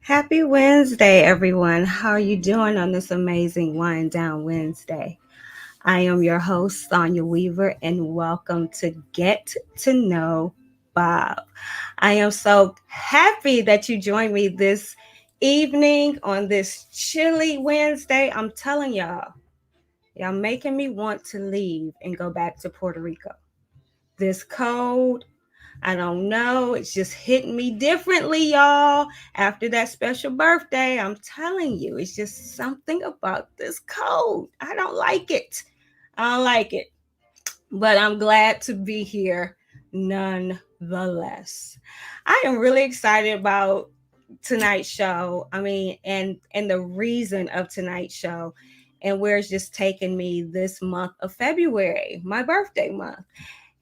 Happy Wednesday, everyone. How are you doing on this amazing Wind Down Wednesday? I am your host, Sonia Weaver, and welcome to Get to Know Bob. I am so happy that you joined me this evening on this chilly Wednesday. I'm telling y'all making me want to leave and go back to Puerto Rico. This cold, I don't know. It's just hitting me differently, y'all. After that special birthday, I'm telling you, it's just something about this cold. I don't like it. I don't like it. But I'm glad to be here nonetheless. I am really excited about tonight's show. And the reason of tonight's show and where it's just taken me this month of February, my birthday month.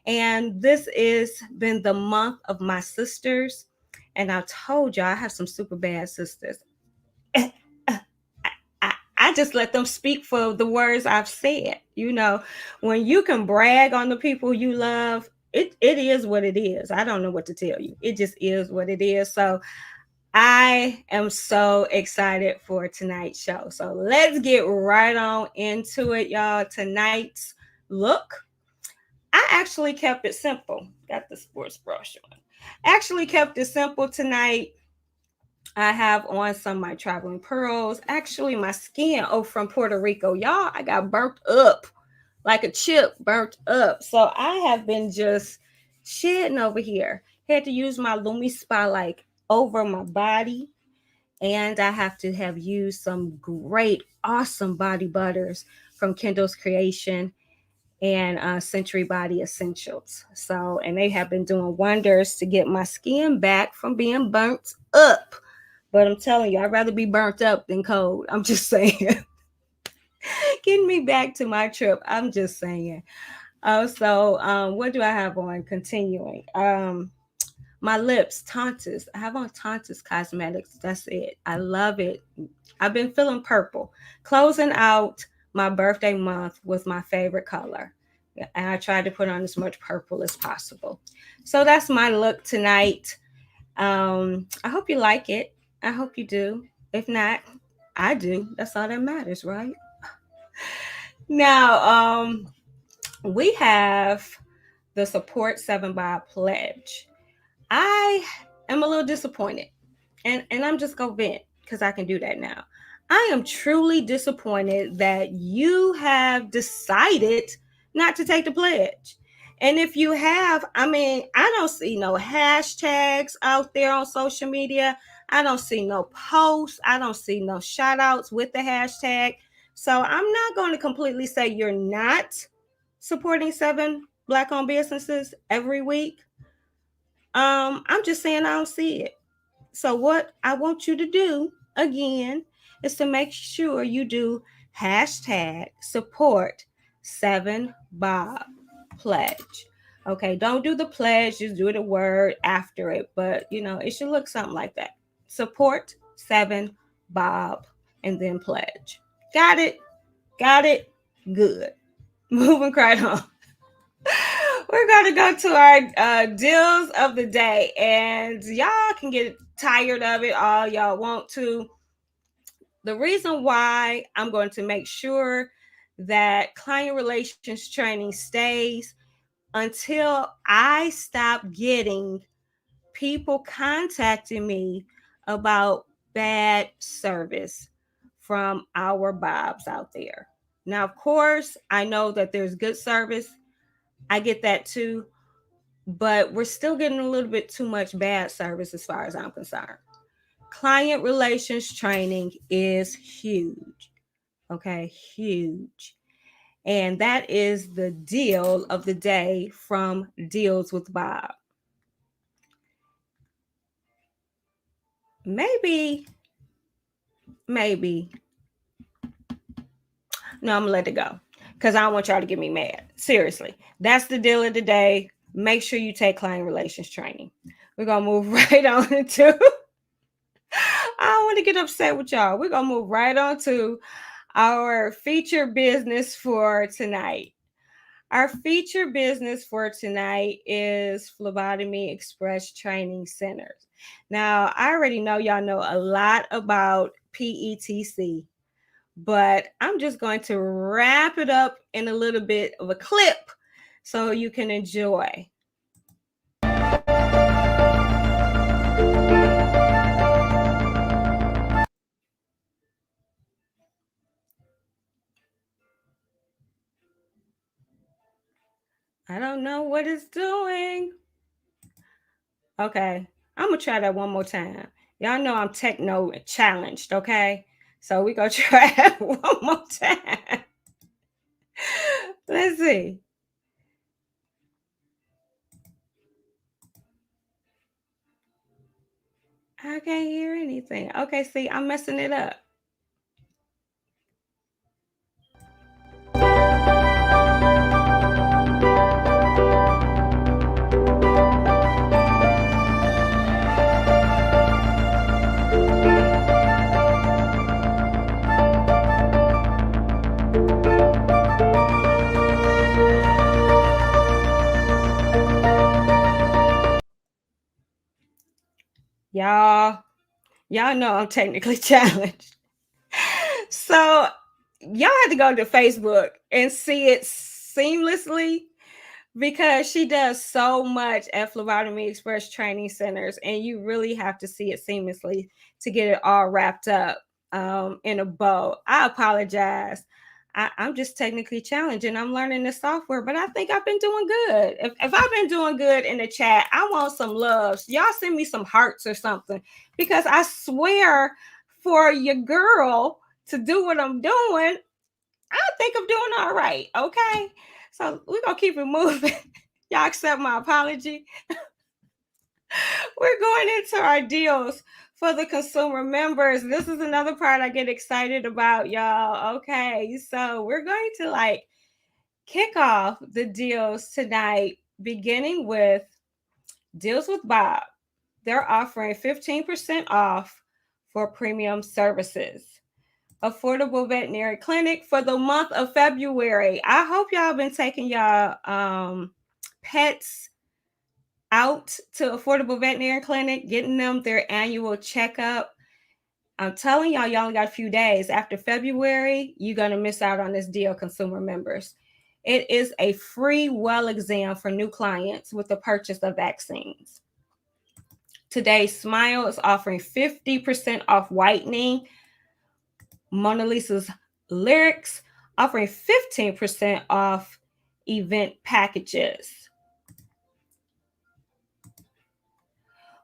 And this has been the month of my sisters. And I told you I have some super bad sisters. I just let them speak for the words I've said. You know, when you can brag on the people you love, it is what it is. I don't know what to tell you. It just is what it is. So I am so excited for tonight's show. So let's get right on into it, y'all. Tonight's look, I actually kept it simple. Got the sports brush on. Actually kept it simple tonight. I have on some of my traveling pearls. Actually, my skin, from Puerto Rico. Y'all, I got burnt up like a chip, burnt up. So I have been just shedding over here. Had to use my Lumi Spa like over my body. And I have to have used some great, awesome body butters from Kendall's Creation and Century Body Essentials. So, and they have been doing wonders to get my skin back from being burnt up. But I'm telling you, I'd rather be burnt up than cold. I'm just saying. Getting me back to my trip. I'm just saying. What do I have on? Continuing. My lips, Tantas. I have on Tantas Cosmetics. That's it. I love it. I've been feeling purple. Closing out my birthday month with my favorite color. And I tried to put on as much purple as possible. So that's my look tonight. I hope you like it. I hope you do. If not, I do. That's all that matters, right? Now, we have the Support 7 by Pledge. I am a little disappointed. And I'm just going to vent because I can do that now. I am truly disappointed that you have decided not to take the pledge. And if you have, I don't see no hashtags out there on social media. I don't see no posts. I don't see no shout outs with the hashtag. So I'm not going to completely say you're not supporting 7 Black owned businesses every week. I'm just saying I don't see it. So what I want you to do again is to make sure you do hashtag support 7Bob pledge. Okay, don't do the pledge, just do the word after it. But it should look something like that. Support 7Bob and then pledge. Got it? Got it? Good. Moving right on. We're going to go to our deals of the day, and y'all can get tired of it all y'all want to. The reason why I'm going to make sure that client relations training stays until I stop getting people contacting me about bad service from our Bobs out there. Now, of course, I know that there's good service. I get that too, but we're still getting a little bit too much bad service as far as I'm concerned. Client relations training is huge. Okay, huge. And that is the deal of the day from Deals with Bob. Maybe. No, I'm gonna let it go because I don't want y'all to get me mad. Seriously, that's the deal of the day. Make sure you take client relations training. We're gonna move right on into. I don't want to get upset with y'all. We're gonna move right on to our feature business for tonight. Our feature business for tonight is Phlebotomy Express Training Center. Now, I already know y'all know a lot about PETC, but I'm just going to wrap it up in a little bit of a clip so you can enjoy. I don't know what it's doing. Okay, I'm gonna try that one more time. Y'all know I'm techno challenged, okay? So we gonna try it one more time. Let's see. I can't hear anything. Okay, see, I'm messing it up. Y'all know I'm technically challenged. So y'all have to go to Facebook and see it seamlessly because she does so much at Phlebotomy Express Training Centers, and you really have to see it seamlessly to get it all wrapped up in a bow. I apologize. I'm just technically challenged and I'm learning the software, but I think I've been doing good. If I've been doing good in the chat, I want some loves. Y'all send me some hearts or something because I swear for your girl to do what I'm doing, I think I'm doing all right. Okay. So we're going to keep it moving. Y'all accept my apology. We're going into our deals for the consumer members. This is another part I get excited about, y'all. Okay. So we're going to kick off the deals tonight, beginning with Deals with Bob. They're offering 15% off for premium services. Affordable veterinary clinic for the month of February. I hope y'all been taking y'all pets out to affordable veterinary clinic, getting them their annual checkup. I'm telling y'all, y'all only got a few days. After February, you're going to miss out on this deal, consumer members. It is a free well exam for new clients with the purchase of vaccines. Today, Smile is offering 50% off whitening. Mona Lisa's Lyrics offering 15% off event packages.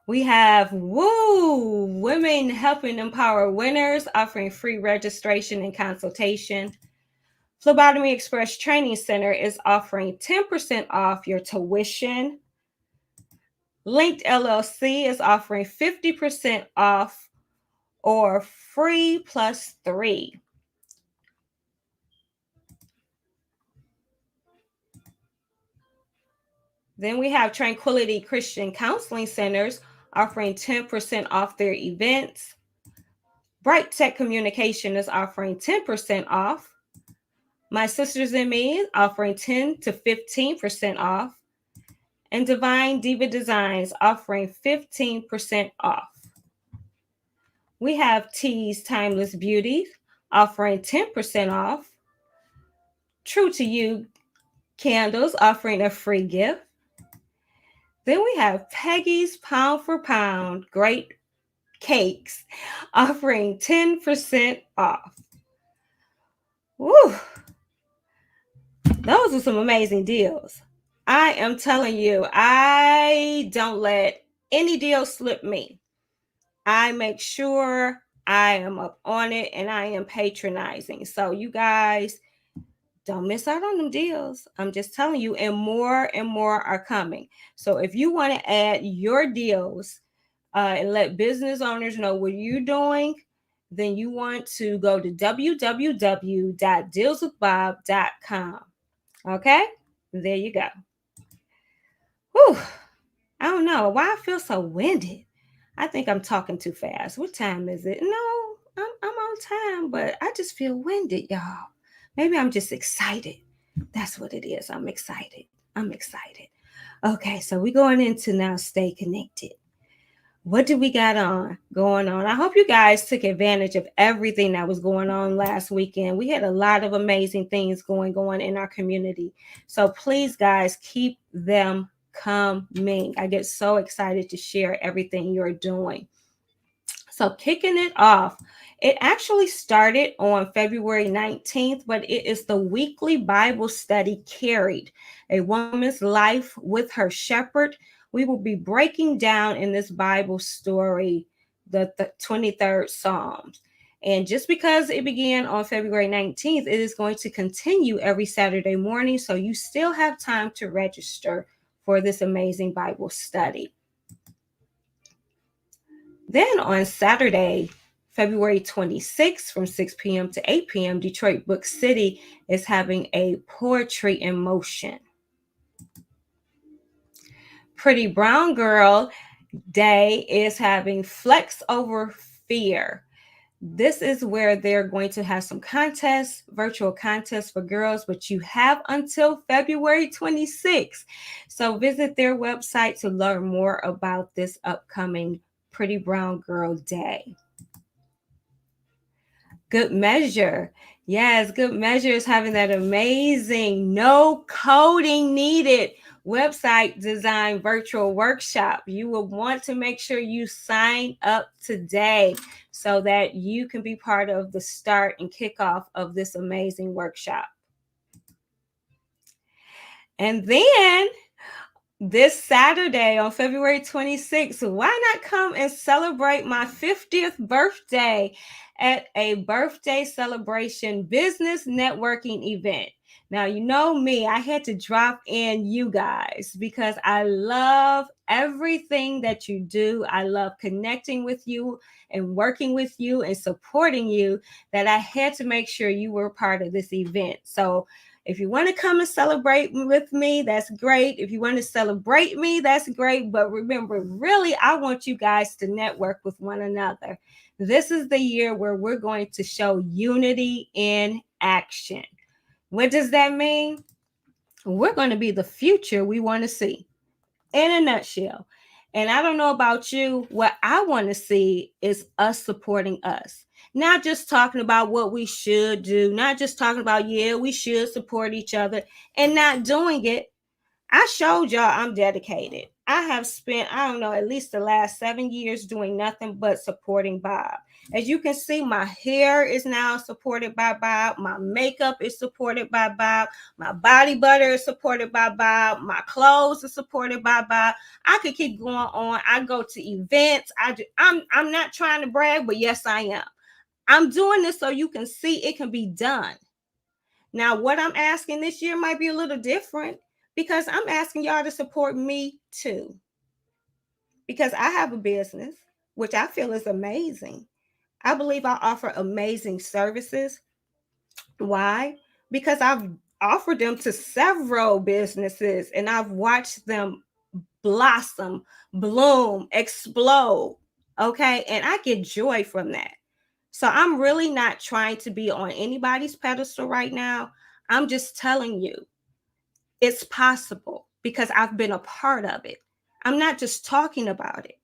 We have Women Helping Empower Winners offering free registration and consultation. Phlebotomy Express Training Center is offering 10% off your tuition. Linked LLC is offering 50% off or free plus 3. Then we have Tranquility Christian Counseling Centers offering 10% off their events. Bright Tech Communication is offering 10% off. My Sisters and Me offering 10 to 15% off. And Divine Diva Designs offering 15% off. We have Tees Timeless Beauty offering 10% off. True to You Candles offering a free gift. Then we have Peggy's Pound for Pound Great Cakes offering 10% off. Woo! Those are some amazing deals. I am telling you, I don't let any deal slip me. I make sure I am up on it and I am patronizing. So you guys don't miss out on them deals. I'm just telling you, and more are coming. So if you want to add your deals and let business owners know what you're doing, then you want to go to www.dealswithbob.com. Okay, there you go. Whew. I don't know why I feel so winded. I think I'm talking too fast. What time is it? No, I'm on time, but I just feel winded, y'all. Maybe I'm just excited. That's what it is. I'm excited. I'm excited. Okay, so we're going into now stay connected. What do we got on going on? I hope you guys took advantage of everything that was going on last weekend. We had a lot of amazing things going on in our community. So please, guys, keep them coming. I get so excited to share everything you're doing. So kicking it off, it actually started on February 19th, but it is the weekly Bible study carried a woman's life with her shepherd. We will be breaking down in this Bible story the 23rd Psalms. And just because it began on February 19th, it is going to continue every Saturday morning. So you still have time to register for this amazing Bible study. Then on Saturday, February 26th from 6 p.m. to 8 p.m., Detroit Book City is having a poetry in motion. Pretty Brown Girl Day is having Flex Over Fear. This is where they're going to have some contests, virtual contests for girls, but you have until February 26th. So visit their website to learn more about this upcoming Pretty Brown Girl Day. Good Measure. Yes, Good Measure is having that amazing no coding needed website design virtual workshop. You will want to make sure you sign up today so that you can be part of the start and kickoff of this amazing workshop. And then this Saturday on February 26th, why not come and celebrate my 50th birthday at a birthday celebration business networking event? Now, you know me, I had to drop in you guys because I love everything that you do. I love connecting with you and working with you and supporting you, that I had to make sure you were part of this event. So if you want to come and celebrate with me, that's great. If you want to celebrate me, that's great. But remember, really, I want you guys to network with one another. This is the year where we're going to show unity in action. What does that mean? We're going to be the future we want to see, in a nutshell. And I don't know about you, what I want to see is us supporting us. Not just talking about what we should do, not just talking about, yeah, we should support each other and not doing it. I showed y'all I'm dedicated. I have spent, I don't know, at least the last 7 years doing nothing but supporting Bob. As you can see, my hair is now supported by Bob. My makeup is supported by Bob. My body butter is supported by Bob. My clothes are supported by Bob. I could keep going on. I go to events. I'm not trying to brag, but yes, I am. I'm doing this so you can see it can be done. Now, what I'm asking this year might be a little different because I'm asking y'all to support me too. Because I have a business, which I feel is amazing. I believe I offer amazing services. Why? Because I've offered them to several businesses and I've watched them blossom, bloom, explode. Okay. And I get joy from that. So I'm really not trying to be on anybody's pedestal right now. I'm just telling you it's possible because I've been a part of it. I'm not just talking about it.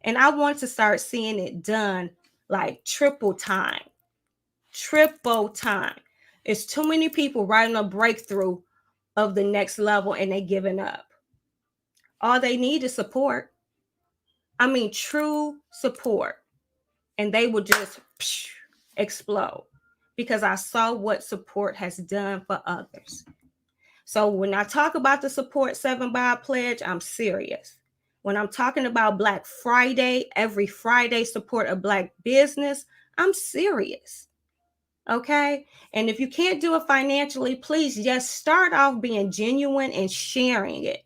And I want to start seeing it done like triple time. Triple time. It's too many people writing a breakthrough of the next level and they giving up. All they need is support. I mean, true support. And they will just explode because I saw what support has done for others. So when I talk about the Support 7 Bob Pledge, I'm serious. When I'm talking about Black Friday, every Friday support a Black business, I'm serious. Okay? And if you can't do it financially, please just start off being genuine and sharing it.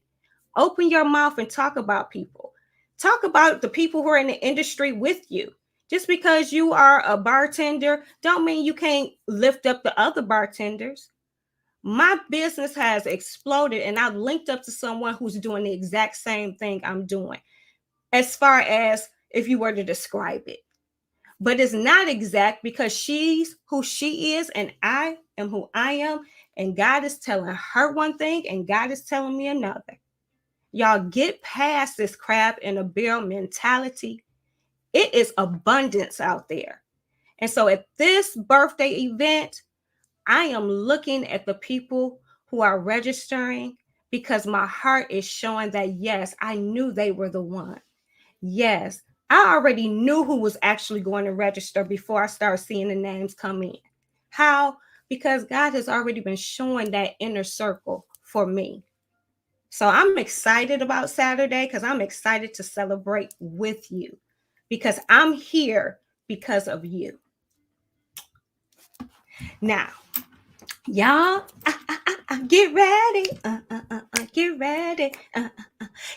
Open your mouth and talk about people. Talk about the people who are in the industry with you. Just because you are a bartender, don't mean you can't lift up the other bartenders. My business has exploded and I've linked up to someone who's doing the exact same thing I'm doing, as far as if you were to describe it. but it's not exact because she's who she is and I am who I am. And God is telling her one thing and God is telling me another. Y'all get past this crab in a barrel mentality. It is abundance out there. And so at this birthday event, I am looking at the people who are registering because my heart is showing that, yes, I knew they were the one. Yes, I already knew who was actually going to register before I started seeing the names come in. How? Because God has already been showing that inner circle for me. So I'm excited about Saturday because I'm excited to celebrate with you because I'm here because of you. Now, y'all, get ready. Get ready.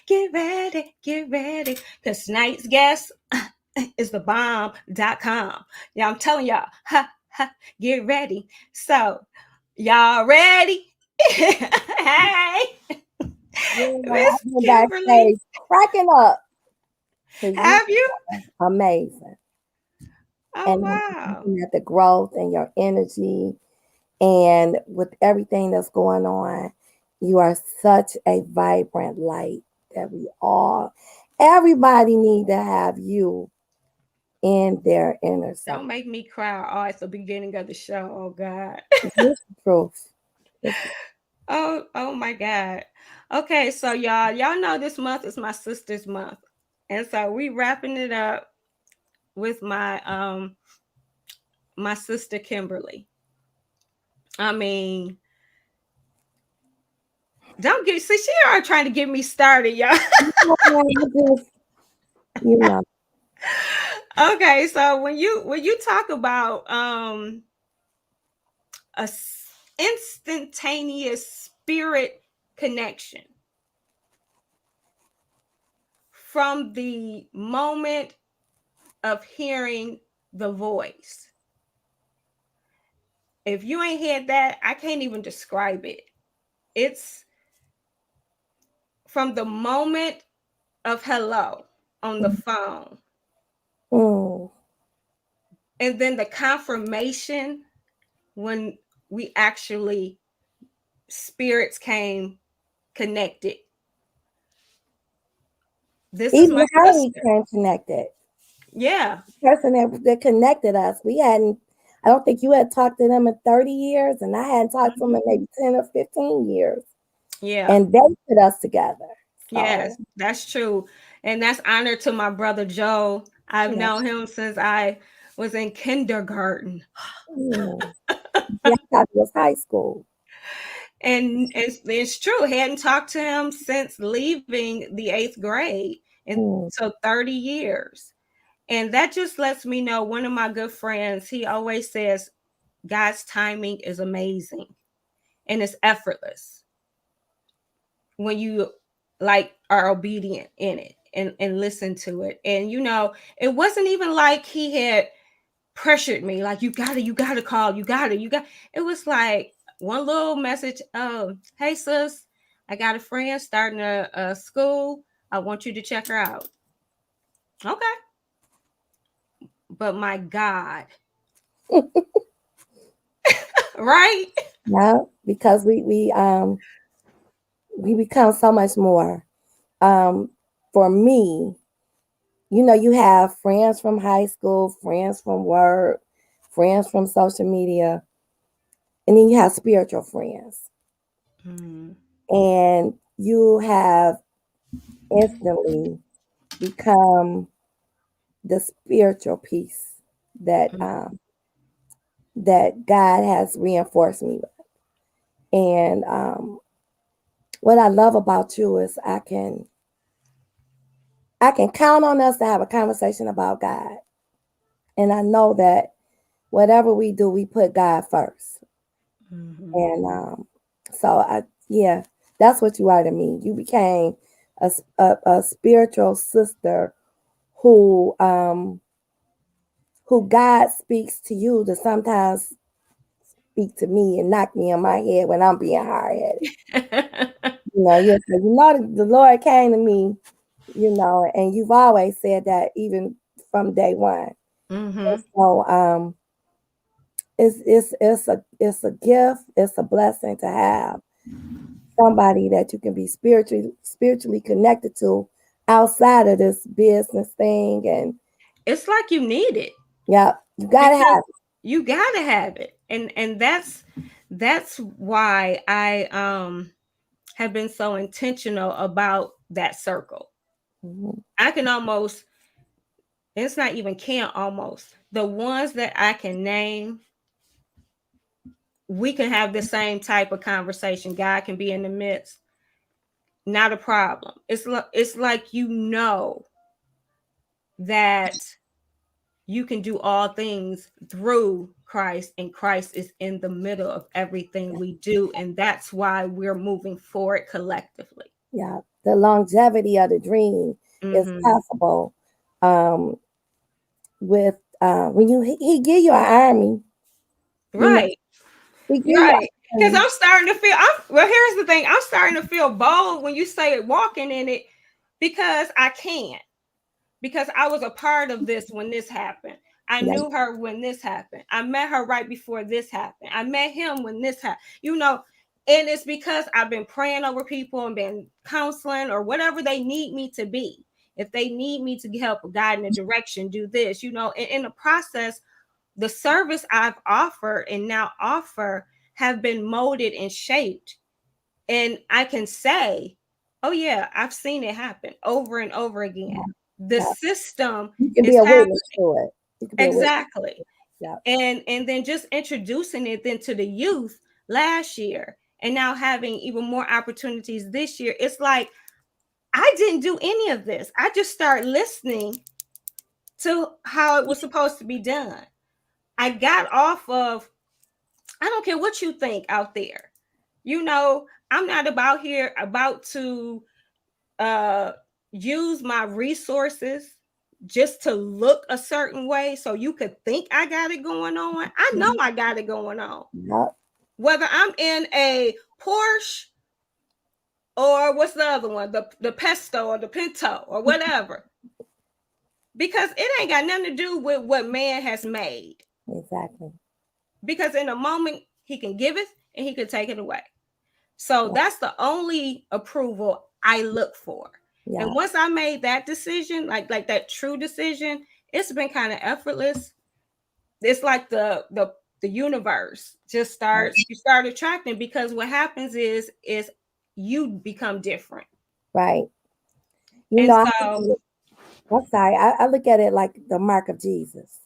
Get ready. Get ready. Because tonight's guest is the bomb.com. Yeah, I'm telling y'all, get ready. So, y'all ready? Hey, Miss Kimberly. Backstage cracking up. Have you? Amazing. Oh, And wow. looking at the growth and your energy and with everything that's going on, you are such a vibrant light that everybody need to have you in their inner circle. Don't make me cry all at the beginning of the show. Oh, God. This is proof. Oh my God. Okay, so y'all know this month is my sister's month. And so we wrapping it up with my sister Kimberly. I mean, don't get see she are trying to get me started, y'all. You know. Okay, so when you talk about a instantaneous spirit connection from the moment of hearing the voice. If you ain't had that, I can't even describe it. It's from the moment of hello on the phone. Mm. And then the confirmation when we actually spirits came connected. This is Even my how we sister. came connected. Yeah. The person that connected us. I don't think you had talked to them in 30 years, and I hadn't talked to them in maybe 10 or 15 years. Yeah. And they put us together. So. Yes, that's true. And that's honor to my brother Joe. I've known him since I was in kindergarten. Yeah, I thought it was high school. And it's true. Hadn't talked to him since leaving the 8th grade. And so 30 years. And that just lets me know one of my good friends, he always says, God's timing is amazing and it's effortless when you like are obedient in it and listen to it. And it wasn't even like he had pressured me, like you gotta call, you got it was like one little message, hey sis, I got a friend starting a school. I want you to check her out. Okay. But my God. Right? Yeah, because we become so much more. For me, you have friends from high school, friends from work, friends from social media, and then you have spiritual friends. And you have instantly become the spiritual piece that that God has reinforced me with. And what I love about you is I can count on us to have a conversation about God. And I know that whatever we do, we put God first. And so yeah, that's what you are to me. You became a spiritual sister who God speaks to you to sometimes speak to me and knock me on my head when I'm being hard headed. The Lord came to me, and you've always said that even from day one. Mm-hmm. So it's a gift, it's a blessing to have somebody that you can be spiritually connected to outside of this business thing. And It's like you need it yeah, you gotta because have you gotta have it, and that's why I have been so intentional about that circle. it. Mhm. I can almost, it's not even can't almost, the ones that I can name, we can have the same type of conversation. God can be in the midst, not a problem. It's like that you can do all things through Christ, and Christ is in the middle of everything we do, and that's why we're moving forward collectively. Yeah, the longevity of the dream is Mm-hmm. possible um, with when he give you an army, you know, Right. he give you Right. an Because army. I'm starting to feel, well, here's the thing. I'm starting to feel bold when you say it, walking in it, because I can. Because I was a part of this when this happened. I Yeah, knew her when this happened. I met her right before this happened. I met him when this happened. And it's because I've been praying over people and been counseling or whatever they need me to be. If they need me to help guide in a direction, do this, in the process, the service I've offered and now offer have been molded and shaped. And I can say, oh, yeah, I've seen it happen over and over again. The yeah. system You can be is a happening. witness to it. You can be a witness. Exactly. Yeah, And then just introducing it then to the youth last year and now having even more opportunities this year. It's like I didn't do any of this. I just started listening to how it was supposed to be done. I got off of, I don't care what you think out there. I'm not about to uh use my resources just to look a certain way so you could think I got it going on. I know I got it going on. yeah, Whether I'm in a Porsche or what's the other one, the Pesto or the Pinto or whatever, because it ain't got nothing to do with what man has made. exactly. Because in a moment he can give it and he can take it away. So Yeah, that's the only approval I look for. And yeah, once I made that decision, like that true decision, it's been kind of effortless. It's like the universe just right. starts, you start attracting, because what happens is you become different. Right. You And know, so I'm sorry. I look at it like the mark of Jesus.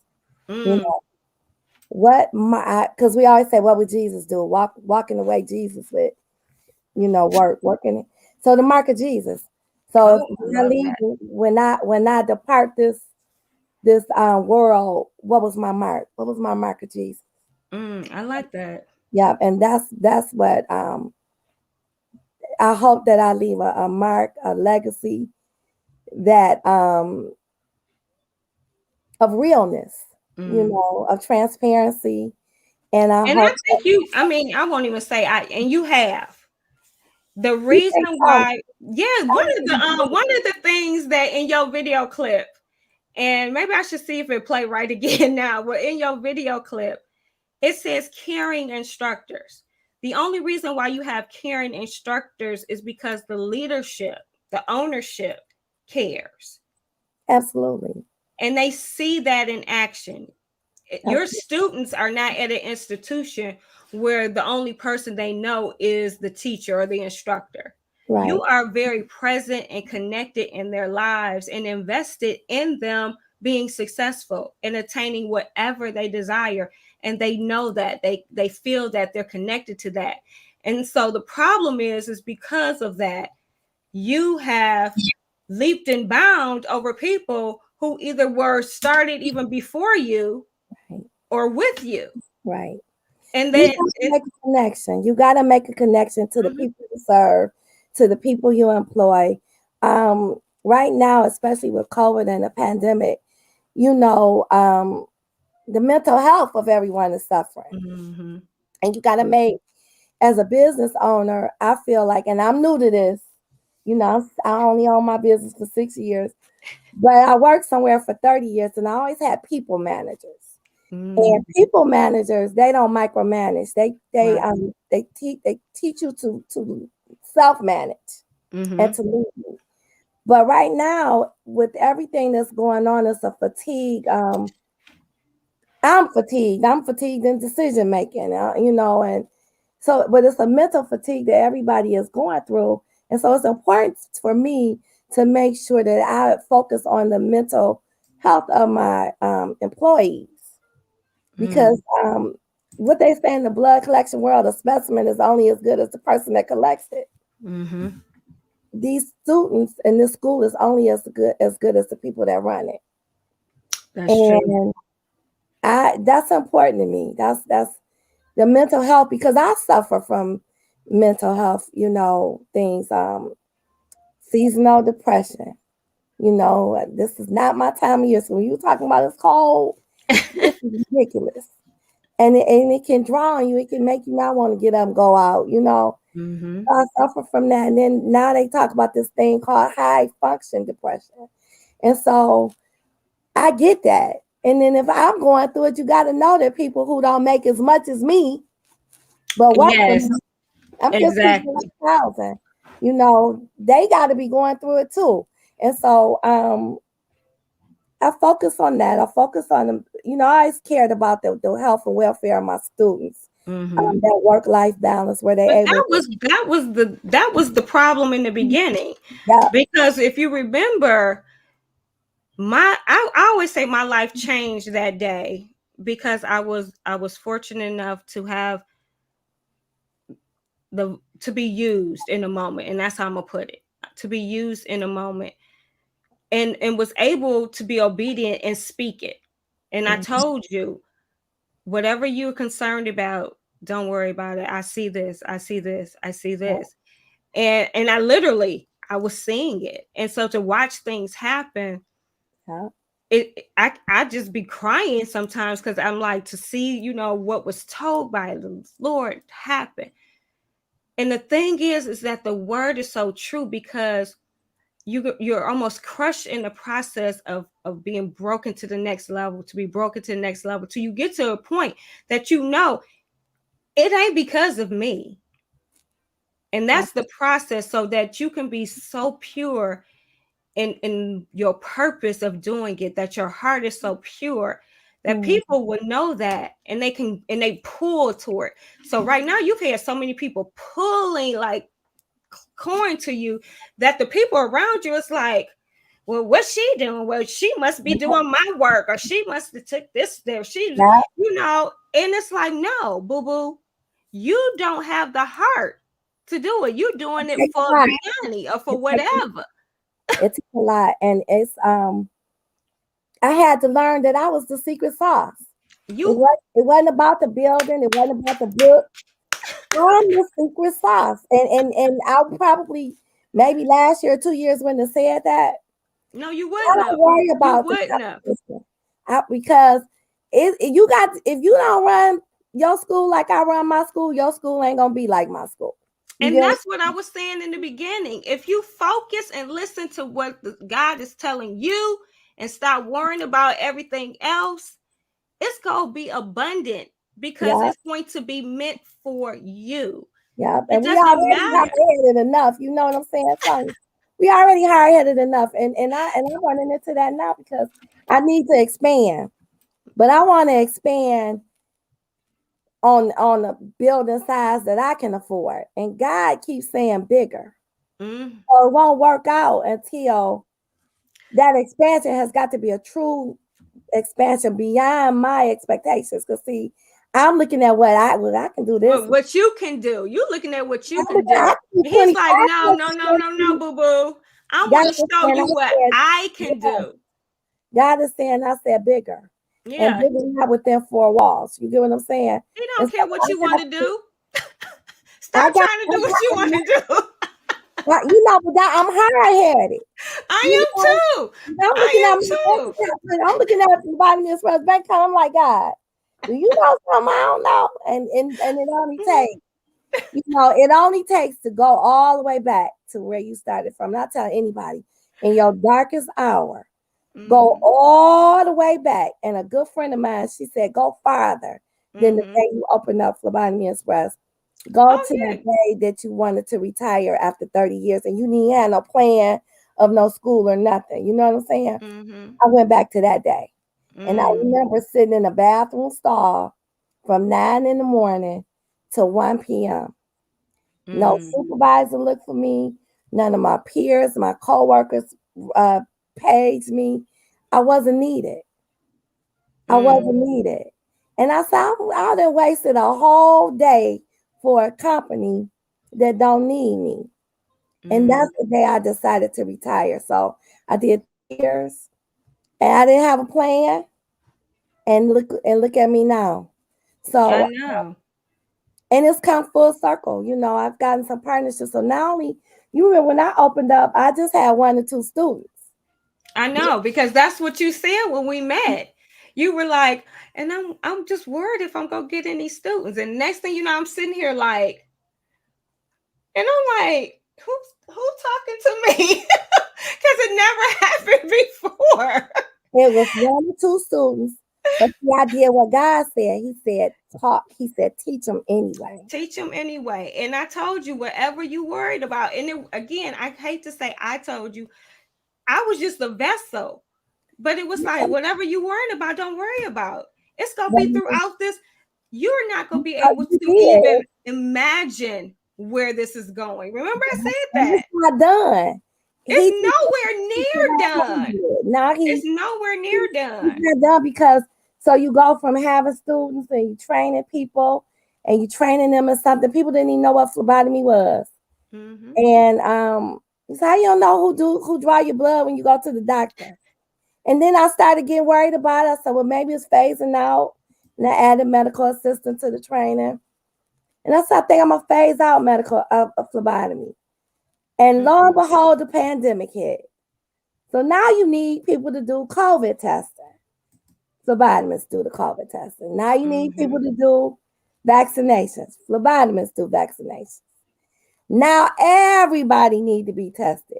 You mm, know, because we always say, what would Jesus do? Walking the way Jesus would, working. So the mark of Jesus. So if oh, I I love leave, that. when I depart this world, what was my mark? What was my mark of Jesus? I like that. Yeah, and that's what I hope that I leave a mark, a legacy that of realness, Mm. of transparency, and I And I hope think I mean, I won't even say and you have. The you reason think why, yeah, so. one of the things that in your video clip, and maybe I should see if it play right again now, but in your video clip, it says caring instructors. The only reason why you have caring instructors is because the leadership, the ownership cares. Absolutely. And they see that in action. Your Absolutely. students are not at an institution where the only person they know is the teacher or the instructor. You Right. are very present and connected in their lives and invested in them being successful and attaining whatever they desire. And they know that they feel that they're connected to that. And so the problem is because of that, you have leaped and bound over people who either were started even before you Right. or with you. Right. And You then got to make a connection. You got to make a connection to the mhm, people you serve, to the people you employ. Right now, especially with COVID and the pandemic, you know, the mental health of everyone is suffering. mhm, And you got to make, as a business owner, I feel like, and I'm new to this, I only own my business for 6 years, But I worked somewhere for 30 years and I always had people managers. And people managers, they don't micromanage. They teach you to self-manage and to lead. But right now, with everything that's going on, it's a fatigue. I'm fatigued. I'm fatigued in decision making, and so, but it's a mental fatigue that everybody is going through. And so it's important for me to make sure that I focus on the mental health of my employees because what they say in the blood collection world, a specimen is only as good as the person that collects it. These students in this school is only as good as the people that run it. That's true. And that's important to me. That's the mental health, because I suffer from mental health, things, seasonal depression. This is not my time of year. So when you're talking about it's cold, this is ridiculous. And it can draw on you. It can make you not want to get up and go out, I suffer from that. And then now they talk about this thing called high function depression. And so I get that. And then if I'm going through it, you got to know that people who don't make as much as me, but work for me, I'm just exactly. $1,000. They got to be going through it too. And so I focus on that. I focus on them. I always cared about the health and welfare of my students. That work-life balance where they able. That was the problem in the beginning. Yeah. Because if you remember, I always say my life changed that day because I was fortunate enough to have to be used in a moment, and that's how I'm gonna put it, to be used in a moment, and was able to be obedient and speak it. And I told you, whatever you're concerned about, don't worry about it. I see this, I see this, I see this. And I was seeing it. And so to watch things happen, I just be crying sometimes because I'm like, to see, what was told by the Lord happen. And the thing is that the word is so true, because you're almost crushed in the process of being broken to the next level, to be broken to the next level, till you get to a point that it ain't because of me. And that's the process, so that you can be so pure in your purpose of doing it, that your heart is so pure that people will know that, and they pull toward. So right now you've had so many people pulling like corn to you, that the people around you is like, well, what's she doing? Well, she must be doing my work, or she must have took this there. And it's like, no, boo boo, you don't have the heart to do it. You're doing it for money or for whatever. It's a lot, and it's I had to learn that I was the secret sauce. It wasn't about the building. It wasn't about the book. I'm the secret sauce, and I probably maybe last year or 2 years when they said that. No, you wouldn't. I don't worry about because if you don't run your school like I run my school, your school ain't gonna be like my school. And that's what I was saying in the beginning. If you focus and listen to what God is telling you and stop worrying about everything else, it's going to be abundant, because it's going to be meant for you. Yeah, and we already hard-headed enough. You know what I'm saying? So we already hard-headed enough, and I'm running into that now because I need to expand, but I want to expand on the building size that I can afford. And God keeps saying bigger. So it won't work out until that expansion has got to be a true expansion beyond my expectations. Because see, I'm looking at what I can do this. What you can do. You looking at what you can do. He's like, no, boo boo. I want to show you what I can do. God is saying, I said bigger. And bigger not within 4 walls. You get what I'm saying? He don't care what you want to do. Stop trying to do what you want to do. But I'm hard-headed. I am too. I'm looking at the bottom of this bank account. I'm like, God, do you know something I don't know? And it only takes, it only takes to go all the way back to where you started from. Not telling anybody. in your darkest hour. Go Mm-hmm. all the way back. And a good friend of mine, she said, go farther than the Mm-hmm. day you opened up Phlebotomy Express. Go Oh to the yeah. day that you wanted to retire after 30 years and you didn't have no plan of no school or nothing. You know what I'm saying? Mm-hmm. I went back to that day. And I Mm. remember sitting in a bathroom stall from 9 in the morning to 1 p.m. No Mm. supervisor looked for me. None of my peers, my coworkers uh, paged me. I wasn't needed. I wasn't Mm. needed. And I said, I done wasted a whole day for a company that don't need me. And Mm. that's the day I decided to retire. So I did 3 years and I didn't have a plan. And look at me now. I So know. and it's come full circle. I've gotten some partnerships. So not only you remember when I opened up, I just had 1 or 2 students. I know because that's what you said when we met. You were like, and I'm just worried if I'm gonna get any students. And next thing you know, I'm sitting here like, and I'm like, who's talking to me? Because it never happened before. It was 1 or 2 students, but see, I did what God said. He said, talk. He said, teach them anyway. Teach them anyway. And I told you whatever you worried about. And again, I hate to say I told you, I was just a vessel. But it was like whatever you worried about, don't worry about. It's gonna But be throughout this. You're not gonna be able you to even did. imagine where this is going. Remember, I said And that. it's not done. It's He just nowhere near done. now It's nowhere near he's done. not done because so you go from having students and you training people and you training them in something people didn't even know what phlebotomy was. Mm-hmm. And so how you don't know who draw your blood when you go to the doctor. And then I started getting worried about it. I said, well, maybe it's phasing out. And I added medical assistant to the training. And I said, I think I'm gonna phase out medical phlebotomy. And lo and Mm-hmm. behold, the pandemic hit. So now you need people to do COVID testing. Phlebotomists do the COVID testing. Now you need Mm-hmm. people to do vaccinations. Phlebotomists do vaccinations. Now everybody need to be tested,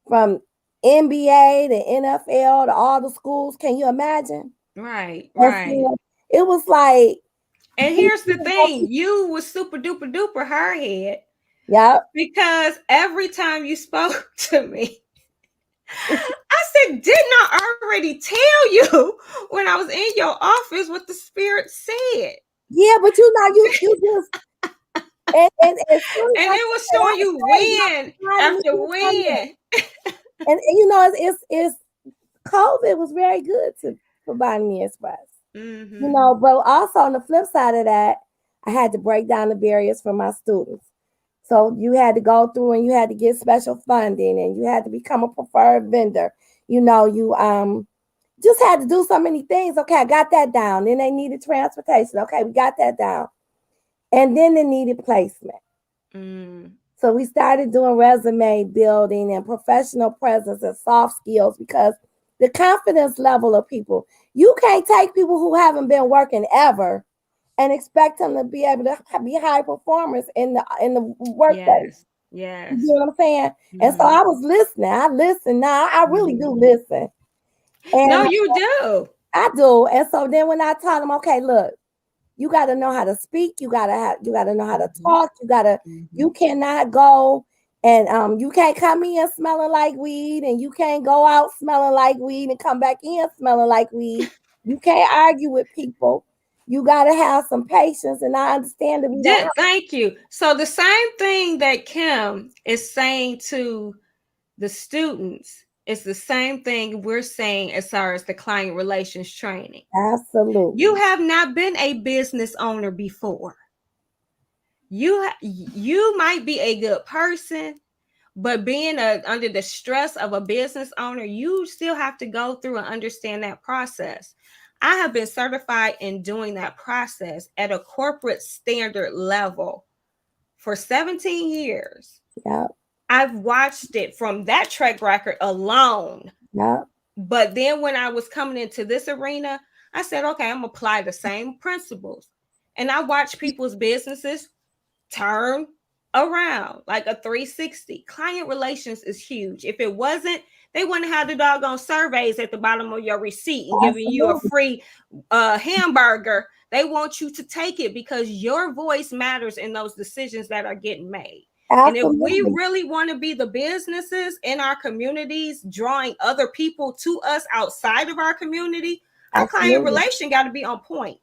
from NBA to NFL to all the schools. Can you imagine? Right, And right. so it was like, And here's the thing: you was super duper duper hard head yep, because every time you spoke to me, I said, didn't I already tell you when I was in your office what the spirit said? yeah, but you just and soon And as it was I showing you said, win y'all after started me. win. It's COVID was very good to provide me express. Mm-hmm. But also on the flip side of that, I had to break down the barriers for my students. So you had to go through and you had to get special funding and you had to become a preferred vendor. You just had to do so many things. Okay, I got that down. Then they needed transportation. Okay, we got that down. And then they needed placement. Mm. So we started doing resume building and professional presence and soft skills because the confidence level of people, you can't take people who haven't been working ever and expect them to be able to be high performers in the workplace. Yes. You Yes. know what I'm saying? And so Mm-hmm. I was listening. I listen now. I really do Mm-hmm. listen. No, And you do. I do. And so then when I taught them, okay, look, you got to know how to speak. You got to know how to Mm-hmm. talk. Mm-hmm. You cannot go and you can't come in smelling like weed and you can't go out smelling like weed and come back in smelling like weed. You can't argue with people. You got to have some patience. And I understand that we don't have. Thank you. So the same thing that Kim is saying to the students is the same thing we're saying as far as the client relations training. You Absolutely. have not been a business owner before. You might be a good person, but being under the stress of a business owner, you still have to go through and understand that process. I have been certified in doing that process at a corporate standard level for 17 years. Yep. I've watched it from that track record alone. Yep. But then when I was coming into this arena, I said, okay, I'm gonna apply the same principles. And I watched people's businesses turn around like a 360. Client relations is huge. If it wasn't They want to have the doggone surveys at the bottom of your receipt and giving you a Absolutely. free hamburger. They want you to take it because your voice matters in those decisions that are getting made. And if we Absolutely. really want to be the businesses in our communities, drawing other people to us outside of our community, our client Absolutely. relation got to be on point.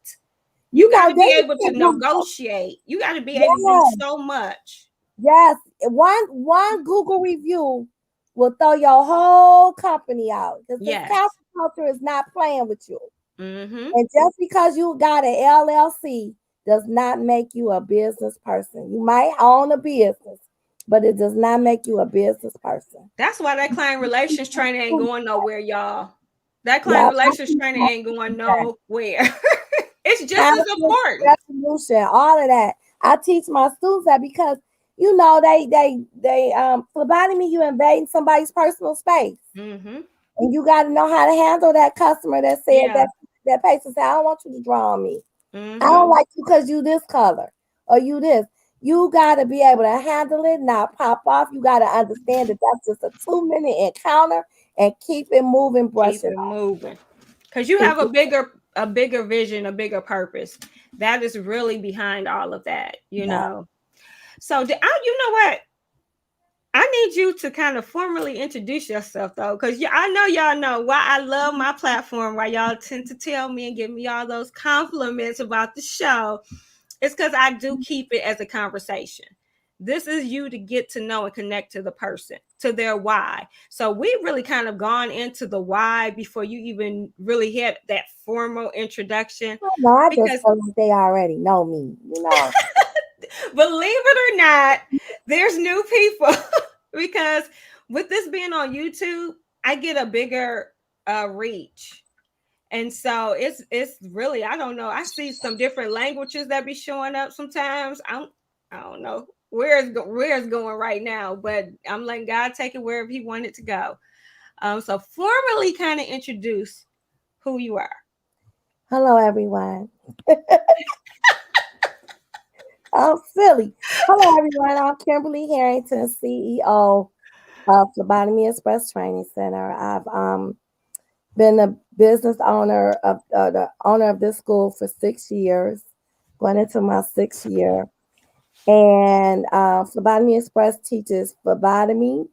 You You got got to be they able to can't do that. negotiate. You got to be able to do Yes, so much. yes. One Google review will throw your whole company out because this Yes. cancel culture is not playing with you. Mm-hmm. And just because you got an LLC does not make you a business person. You might own a business, but it does not make you a business person. That's why that client relations training ain't going nowhere, y'all. That Yeah, client relations training ain't going nowhere. It's just as conflict important. resolution, all of that. I teach my students that because they phlebotomy, you invading somebody's personal space. Mm-hmm. And you got to know how to handle that customer that said Yeah. that patient said, I don't want you to draw on me. I Mm-hmm. don't like you because you this color or you this. You got to be able to handle it, not pop off. You got to understand that that's just a 2-minute encounter and keep it moving, brush Keep it it off. moving. Because you have a bigger vision, a bigger purpose. That is really behind all of that, you Yeah. know. So you know what? I need you to kind of formally introduce yourself though, because I know y'all know why I love my platform, why y'all tend to tell me and give me all those compliments about the show. It's because I do keep it as a conversation. This is you to get to know and connect to the person, to their why. So we really kind of gone into the why before you even really had that formal introduction. No, I just Because feel like they already know me, you know. believe it or not, there's new people because with this being on YouTube, I get a bigger reach. And so it's really, I don't know. I see some different languages that be showing up sometimes. I don't know where it's going right now, but I'm letting God take it wherever He wanted to go. So formally kind of introduce who you are. Hello, everyone. I'm silly. Hello, everyone. I'm Kimberly Harrington, CEO of Phlebotomy Express Training Center. I've been the business owner of the owner of this school for 6 years, going into my 6th year. And Phlebotomy Express teaches phlebotomy,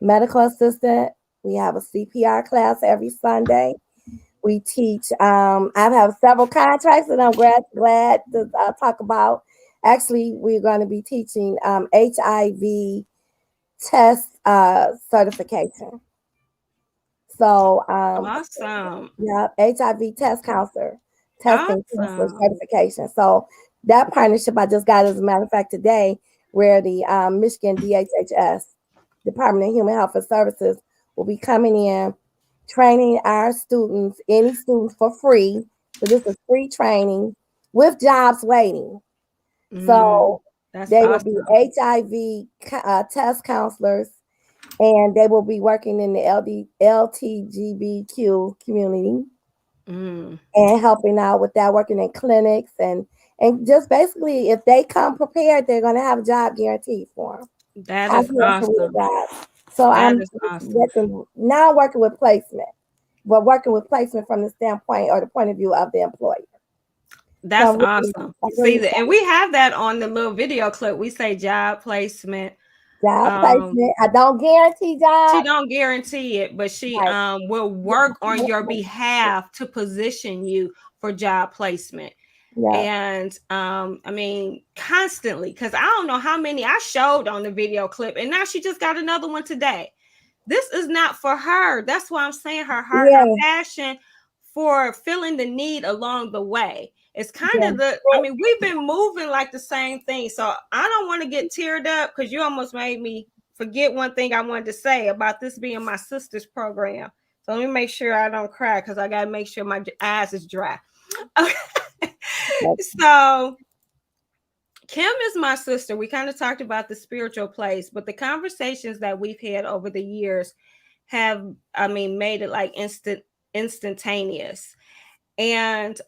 medical assistant. We have a CPR class every Sunday. We teach. I have several contracts that I'm glad to talk about. Actually, we're going to be teaching HIV test certification. So, Awesome. yeah, HIV test counselor, testing counselor Awesome. certification. So that partnership I just got, as a matter of fact, today, where the Michigan DHHS, Department of Human Health and Services, will be coming in, training our students, any students for free. So this is free training with jobs waiting. Mm, So that's they will be awesome. HIV test counselors, and they will be working in the LTGBQ community Mm, and helping out with that, working in clinics and just basically, if they come prepared, they're going to have a job guaranteed for them. that I is get career awesome. jobs. So That I'm is awesome. now working with placement, but working with placement from the standpoint or the point of view of the employer. So That's awesome. I'm See really that, and excited. we have that on the little video clip. We say job placement. Job Um, placement. I don't guarantee she jobs. don't guarantee it, but she Right. will work on your behalf to position you for job placement. Yeah. And I mean, constantly, because I don't know how many I showed on the video clip, and now she just got another one today. This is not for her. That's why I'm saying her heart, her Yeah. passion for feeling the need along the way. It's kind Yeah. of I mean, we've been moving like the same thing. So I don't want to get teared up because you almost made me forget one thing I wanted to say about this being my sister's program. So let me make sure I don't cry because I got to make sure my eyes is dry. So Kim is my sister. We kind of talked about the spiritual place, but the conversations that we've had over the years have, I mean, made it like instantaneous. And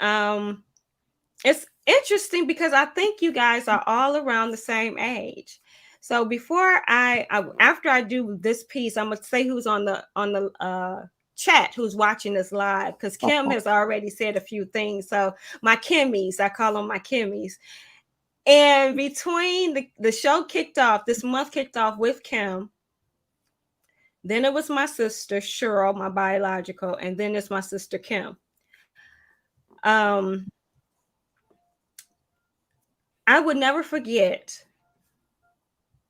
it's interesting because I think you guys are all around the same age. So before after I do this piece, I'm gonna say who's on the chat, who's watching this live, because Kim Okay. has already said a few things. So my Kimmies, I call them my Kimmies. And between the show kicked off, this month kicked off with Kim. Then it was my sister Cheryl, my biological, and then it's my sister Kim. Um, I would never forget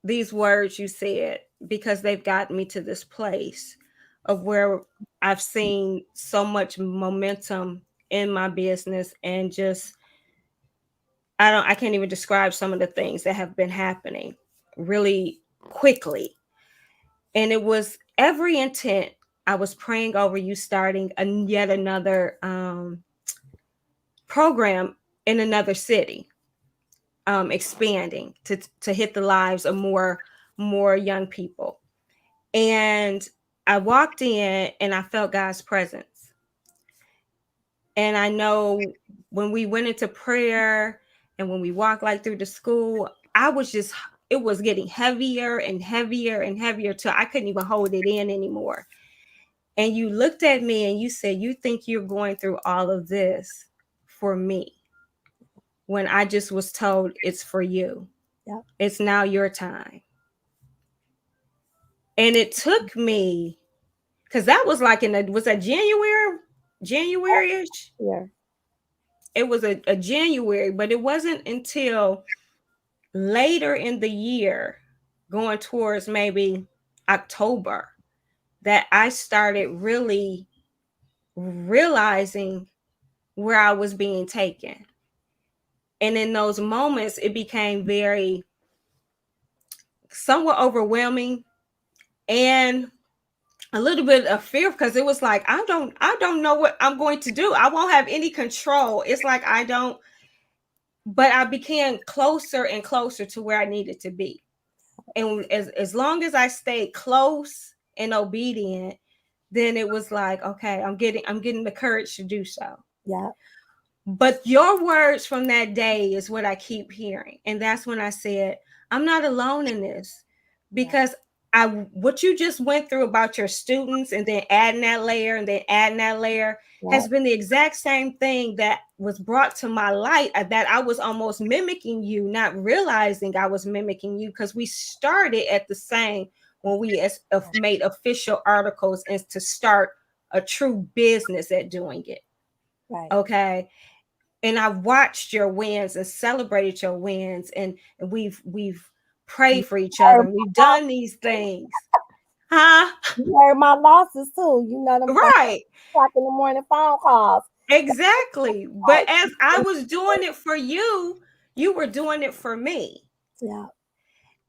these words you said, because they've gotten me to this place of where I've seen so much momentum in my business, and just I can't even describe some of the things that have been happening really quickly. And it was every intent. I was praying over you starting yet another program in another city, expanding to hit the lives of more young people. And I walked in and I felt God's presence. And I know when we went into prayer and when we walked like through the school, it was getting heavier and heavier and heavier till I couldn't even hold it in anymore. And you looked at me and you said, "You think you're going through all of this for me, when I just was told it's for you. Yep. It's now your time." And it took me, because that was like was that January-ish? Yeah. It was a January, but it wasn't until later in the year, going towards maybe October, that I started really realizing where I was being taken. And in those moments, it became very somewhat overwhelming, and a little bit of fear, because it was like I don't know what I'm going to do. I won't have any control. It's like I don't. But I became closer and closer to where I needed to be, and as long as I stayed close and obedient, then it was like, okay, I'm getting the courage to do so. Yeah. But your words from that day is what I keep hearing. And that's when I said, I'm not alone in this, because I what you just went through about your students, and then adding that layer and then adding that layer, Yeah. has been the exact same thing that was brought to my light, that I was almost mimicking you, not realizing I was mimicking you, because we started at the same, when we made official articles, and to start a true business at doing it. Right. Okay. And I've watched your wins and celebrated your wins, and we've prayed for each other, and we've done these things. Huh? You heard my losses too. You know them Right. 5 o'clock in the morning phone calls. Exactly. But as I was doing it for you, you were doing it for me. Yeah.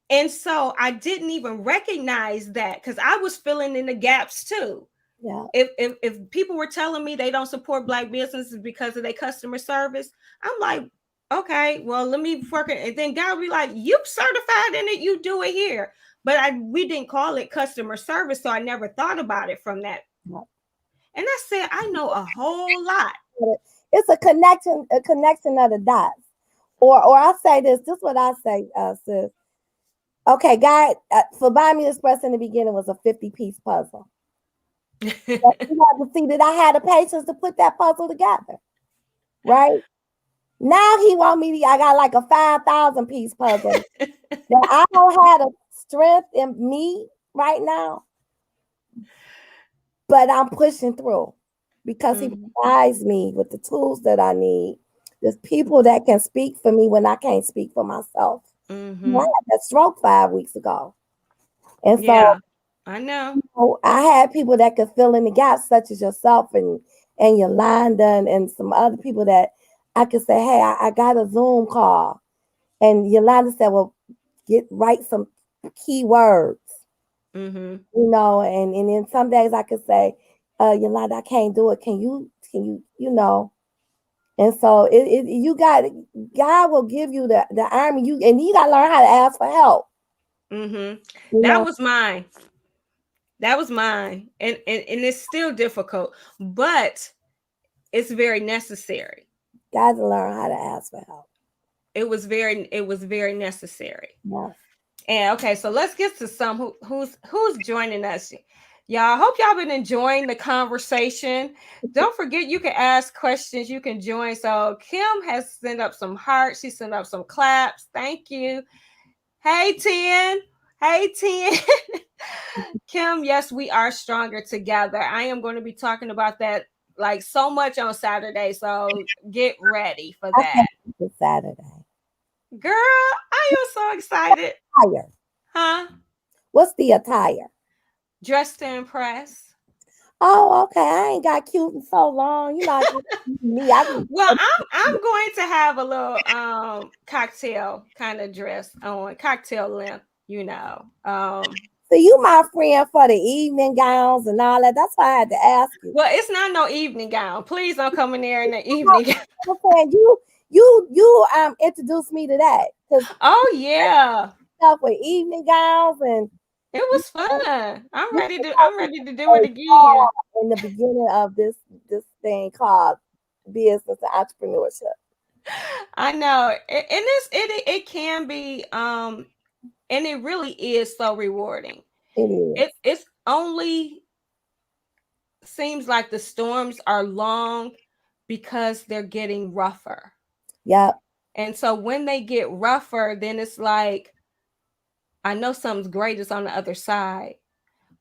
And so I didn't even recognize that, because I was filling in the gaps too. Yeah. If people were telling me they don't support Black businesses because of their customer service, I'm like, okay, well, let me work it. And then God will be like, you certified in it, you do it here. But we didn't call it customer service, so I never thought about it from that. Yeah. And I said, I know a whole lot. It's a connection of the dots. Or I say this is what I say, sis. Okay, God, Phlebotomy Express in the beginning was a 50-piece puzzle. But you have to see that I had the patience to put that puzzle together, right? Now he want me to, I got like a 5,000-piece puzzle that I don't have the strength in me right now, but I'm pushing through because he provides me with the tools that I need. There's people that can speak for me when I can't speak for myself. Mm-hmm. I had that stroke 5 weeks ago. And so Yeah, I know. I had people that could fill in the gaps, such as yourself and Yolanda and some other people that I could say, hey, I got a Zoom call. And Yolanda said, well, write some keywords. Mm-hmm. You know, and then some days I could say, Yolanda, I can't do it. Can you, you know? And so God will give you the army. And you got to learn how to ask for help. Mm-hmm. You That know, was mine. That was mine. And it's still difficult, but it's very necessary. got to learn how to ask for help. It was very necessary. Yeah. And okay, so let's get to some who's joining us. Y'all, hope y'all been enjoying the conversation. Don't forget you can ask questions, you can join. So Kim has sent up some hearts, she sent up some claps. Thank you. Hey 10. Hey 10. Kim, yes, we are stronger together. I am going to be talking about that like so much on Saturday. So get ready for I that. can't wait for Saturday. Girl, I am so excited. Attire. Huh? What's the attire? Dressed to impress. Oh, okay. I ain't got cute in so long. You know, I just me. I just Well, I'm going to have a little cocktail kind of dress on, cocktail length, you know. so you my friend for the evening gowns and all that. That's why I had to ask you. Well, it's not no evening gown. Please don't come in there in the evening gown. I'm saying you introduced me to that because Oh yeah. stuff with evening gowns and It you was fun. I'm know, ready to do it again. in the beginning of this thing called business and entrepreneurship. I know. And it can be and it really is so rewarding. It is. It's only seems like the storms are long because they're getting rougher. Yep. And so when they get rougher, then it's like, I know something's great is on the other side.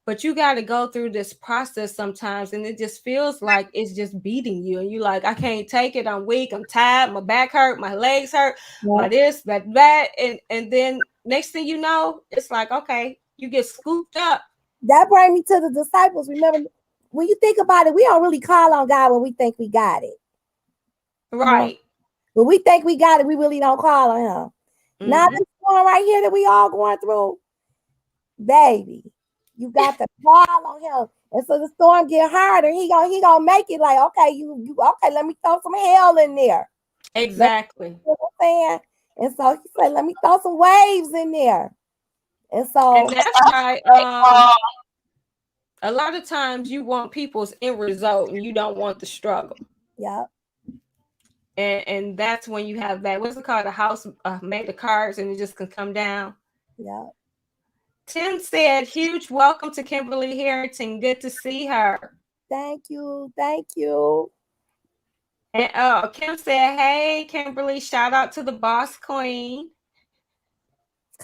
But you got to go through this process sometimes, and it just feels like it's just beating you. And you like, I can't take it. I'm weak. I'm tired. My back hurt. My legs hurt. My Yep. this, that. And then next thing you know, it's like, okay, you get scooped up. That brings me to the disciples. Remember, when you think about it, we don't really call on God when we think we got it. Right. When we think we got it, we really don't call on him. Now this one right here that we all going through, baby, you got to call on him. And so the storm get harder. He gonna make it like, okay, you okay, let me throw some hell in there. Exactly. You know what I'm saying? And so he said, let me throw some waves in there. And so And that's why a lot of times you want people's end result and you don't want the struggle. yeah. And that's when you have that, what's it called, a house made of cards, and it just can come down. Yeah. Tim said, huge welcome to Kimberly Harrington. Good to see her. Thank you. Thank you. And Kim said, hey, Kimberly, shout out to the boss queen.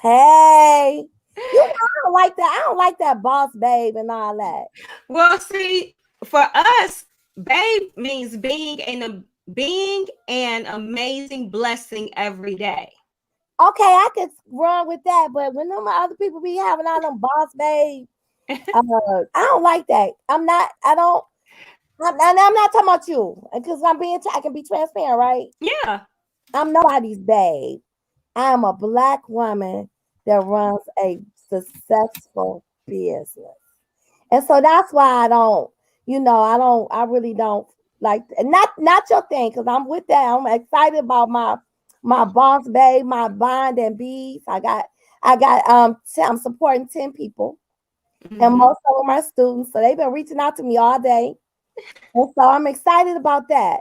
Hey. You know, I don't like that. I don't like that boss babe and all that. Well, see, for us, babe means being an amazing blessing every day. Okay, I could run with that, but when them other people be having all them boss babe, I don't like that. I'm not talking about you because I can be transparent, right? Yeah. I'm nobody's babe. I'm a black woman that runs a successful business. And so that's why I really don't like, not your thing, because I'm with that. I'm excited about my boss babe, my bond and beads. I'm supporting 10 people, and most of them are students. So they've been reaching out to me all day. And so I'm excited about that.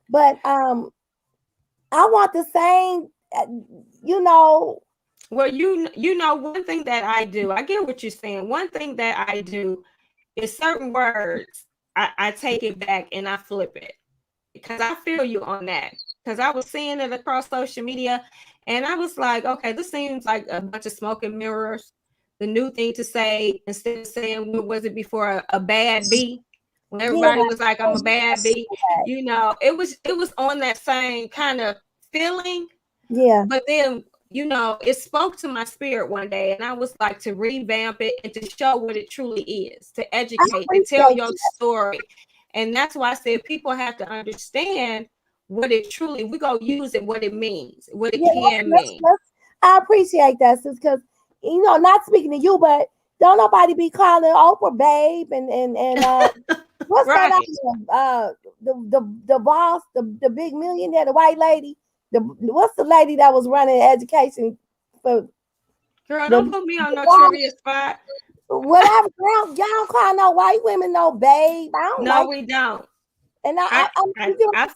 But I want the same, Well, you know, one thing that I do, I get what you're saying. One thing that I do is certain words, I take it back and I flip it, because I feel you on that. Because I was seeing it across social media, and I was like, okay, this seems like a bunch of smoke and mirrors. The new thing to say, instead of saying, what was it before, a bad B? When everybody was like, I'm a bad B, you know, it was on that same kind of feeling. Yeah. But then, you know, it spoke to my spirit one day, and I was like, to revamp it and to show what it truly is, to educate, to tell your story. And that's why I said people have to understand what it truly, we go use it, what it means, what it can mean. I appreciate that, sis, because not speaking to you, but don't nobody be calling Oprah babe and what's Right. that the boss, the big millionaire, the white lady, what's the lady that was running education for Girl, don't put me on no trivia spot. Whatever, y'all don't call no white women no babe. I don't No, like, we don't. and I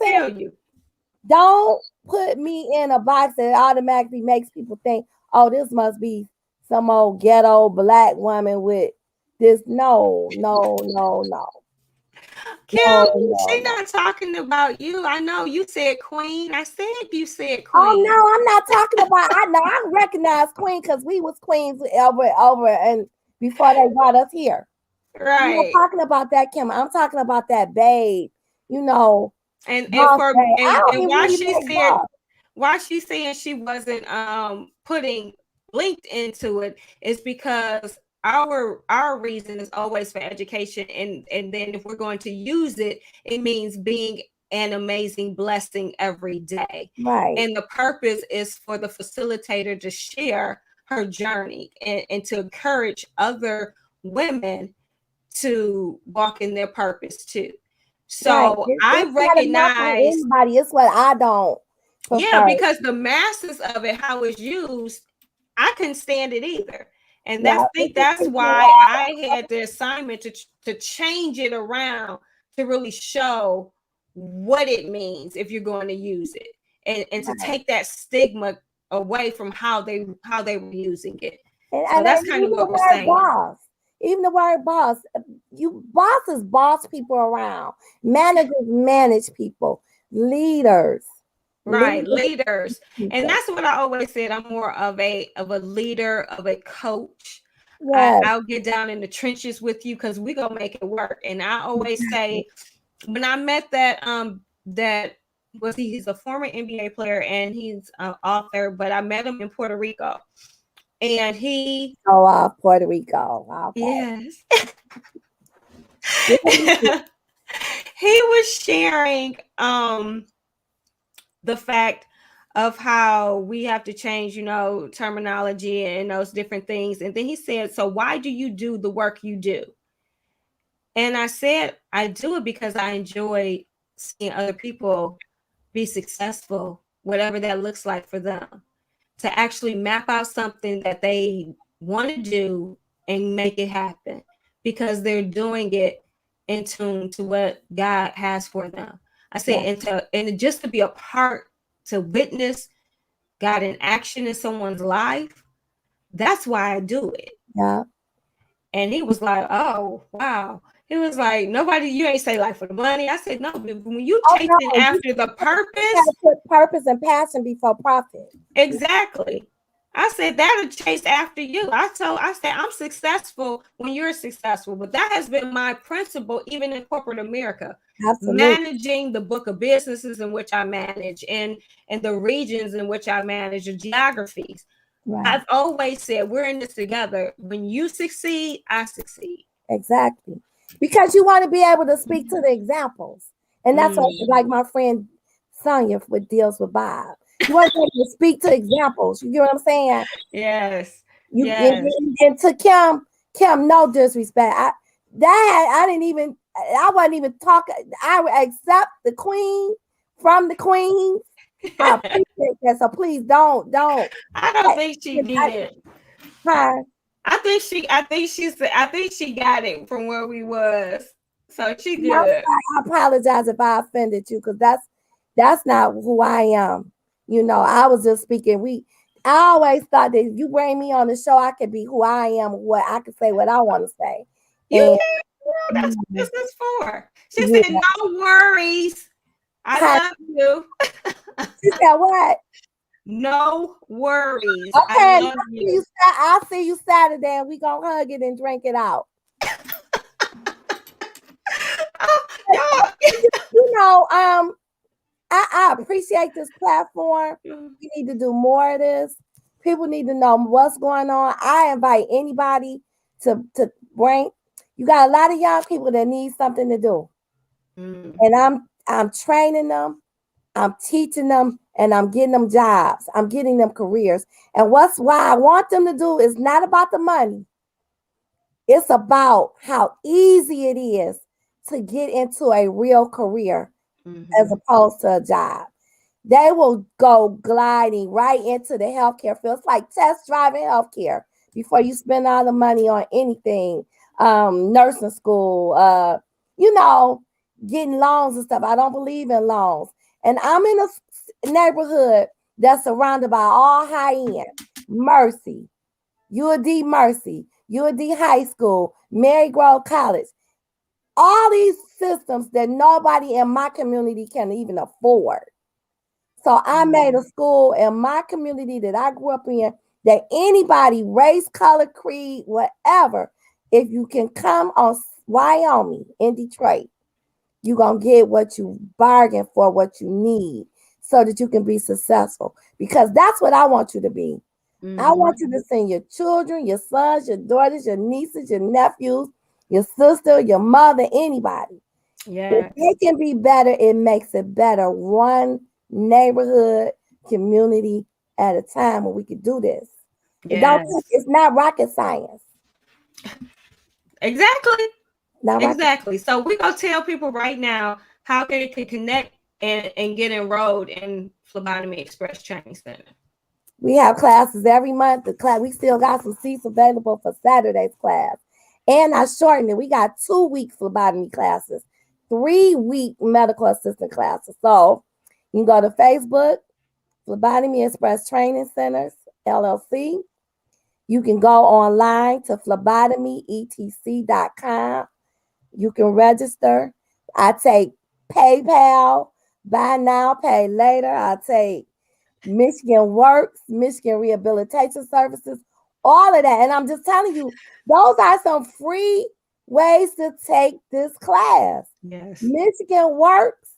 feel you. Don't put me in a box that automatically makes people think, oh, this must be some old ghetto black woman with this. No, no, no, no, Kim, no, no, she no. not talking about you. I know you said queen. I said you said Oh queen. no, I'm not talking about. I know I recognize Queen because we was queens over and before they brought us here. I'm not Right. talking about that, Kim. I'm talking about that babe. You know, And boss for babe. I don't and even why really she like said boss. why she's saying she wasn't putting linked into it is because our reason is always for education, and then if we're going to use it, it means being an amazing blessing every day. Right, And the purpose is for the facilitator to share her journey and to encourage other women to walk in their purpose too. right. So It's I not enough for recognize, anybody. It's what I don't yeah, prefer. because the masses of it, how it's used, I couldn't stand it either. And Yeah, that's it's think just that's taking a why while. I had the assignment to change it around to really show what it means if you're going to use it, and to Right. take that stigma away from how they were using it. So And that's kind of even the what we're word saying. boss, even the word boss, you bosses boss people around. Managers manage people. Leaders, Right, leaders leaders. And people. that's what I always said. I'm more of a leader, of a coach. Yes, I'll get down in the trenches with you because we gonna make it work. And I always say, when I met that was he's a former NBA player and he's an author, but I met him in Puerto Rico. And he, oh, Puerto Rico. Okay. yes. He was sharing the fact of how we have to change, terminology and those different things. And then he said, so why do you do the work you do? And I said, I do it because I enjoy seeing other people be successful, whatever that looks like for them, to actually map out something that they want to do and make it happen because they're doing it in tune to what God has for them. I said, Yeah, and just to be a part, to witness God in action in someone's life, that's why I do it. yeah. And he was like, oh, wow. He was like, nobody, you ain't say like for the money. I said, no, but when you Oh chasing no, after the you gotta purpose, put purpose and passion before profit. exactly. I said that'll chase after you. I said I'm successful when you're successful, but that has been my principle even in corporate America. Absolutely. Managing the book of businesses in which I manage and the regions in which I manage, the geographies. Right. I've always said we're in this together. When you succeed, I succeed. Exactly. Because you want to be able to speak to the examples. And that's what, Mm. like my friend Sonia with deals with Bob. You want to be able to speak to examples. You get what I'm saying? Yes. You Yes. and to Kim, no disrespect. I didn't even I wasn't even talking. I would accept the queen from the queen. I appreciate that. So please don't. I don't think she I, did. huh? I think she got it from where we was. So she I'm sorry, good. I apologize if I offended you because that's not who I am. You know, I was just speaking. I always thought that if you bring me on the show, I could be who I am, what I could say what I want to say. You And can, that's what this is for. She yeah, said, no worries. I hi. love you. She said what? No worries. I Okay, love you. I'll see you Saturday, and we gonna hug it and drink it out. Oh, y'all. You know, I appreciate this platform. We need to do more of this. People need to know what's going on. I invite anybody to bring. You got a lot of young people that need something to do, Mm. and I'm training them, I'm teaching them, and I'm getting them jobs. I'm getting them careers. And why I want them to do is not about the money. It's about how easy it is to get into a real career as Mm-hmm. opposed to a job. They will go gliding right into the healthcare field. It's like test driving healthcare before you spend all the money on anything. Nursing school, you know, getting loans and stuff. I don't believe in loans. And I'm in a neighborhood that's surrounded by all high end, Mercy, U.D. Mercy, U.D. High School, Mary Grove College. All these systems that nobody in my community can even afford. So I made a school in my community that I grew up in that anybody, race, color, creed, whatever, if you can come on Wyoming in Detroit, you're going to get what you bargain for, what you need, so that you can be successful. Because that's what I want you to be. I want you to send your children, your sons, your daughters, your nieces, your nephews, your sister, your mother, anybody. Yes. If they can be better, it makes it better. One neighborhood, community at a time when we can do this. Yes. It's not rocket science. Exactly. Not exactly. So we're going to tell people right now how they can connect and get enrolled in Phlebotomy Express Training Center. We have classes every month. We still got some seats available for Saturday's class. And I shortened it. We got 2-week phlebotomy classes, 3-week medical assistant classes. So you can go to Facebook, Phlebotomy Express Training Centers, LLC. You can go online to phlebotomyetc.com. You can register. I take PayPal, buy now, pay later. I take Michigan Works, Michigan Rehabilitation Services, all of that. And I'm just telling you, those are some free ways to take this class. Yes. Michigan Works,